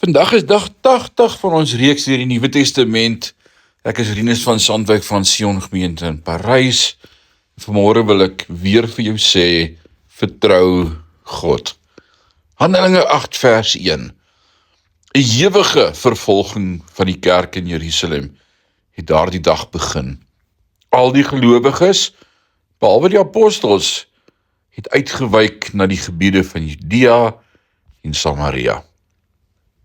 Vandag is dag 80 van ons reeks deur die Nuwe Testament. Ek is Rinus van Sandwyk van Sion Gemeente in Parys. Vanmôre wil ek weer vir jou sê, vertrou God. Handelinge 8 vers 1. 'n Ewige vervolging van die kerk in Jerusalem het daardie dag begin. Al die gelowiges, behalwe die apostels, het uitgewyk na die gebiede van Judea en Samaria.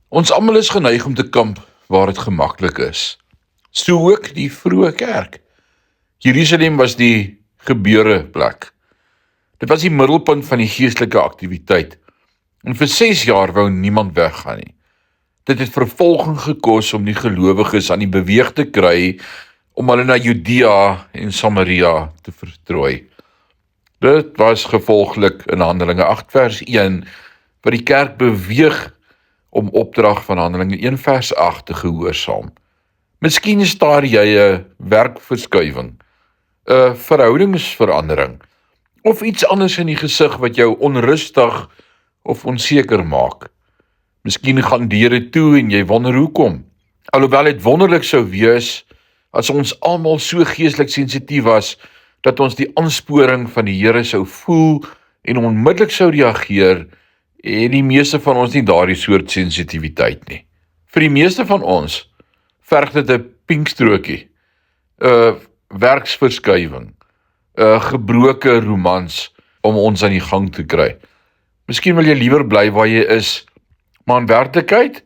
Ons almal is geneig om te kamp waar dit gemaklik is. So ook die vroeë kerk. Jerusalem was die gebeureplek. Dit was die middelpunt van die geestelike aktiwiteit. En vir 6 jaar wou niemand weggaan nie. Dit het vervolging gekos om die gelowiges aan die beweeg te kry om hulle na Judea en Samaria te vertrooi. Dit was gevolglik in Handelinge 8 vers 1 wat die kerk beweeg om opdrag van Handelinge 1 vers 8 te gehoorsaam. Miskien staar jy 'n werkverskuiwing, 'n verhoudingsverandering, of iets anders in die gesig wat jou onrustig of onseker maak. Miskien gaan deure toe en jy wonder hoekom. Alhoewel dit wonderlik sou wees as ons almal so geestelik sensitief was dat ons die aansporing van die Here sou voel en onmiddellik sou reageer, en die meeste van ons nie daardie soort sensitiwiteit nie. Vir die meeste van ons verg dit 'n pinkstrokie, 'n werksverskuiwing, 'n gebroke romans om ons aan die gang te kry. Miskien wil jy liewer bly waar jy is, maar in werklikheid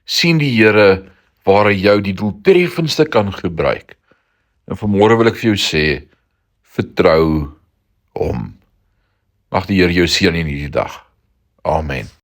sien die Here waar hy jou die doeltreffendste kan gebruik. En vanmôre wil ek vir jou sê, vertrou hom. Mag die Here jou seën in hierdie dag. Amen.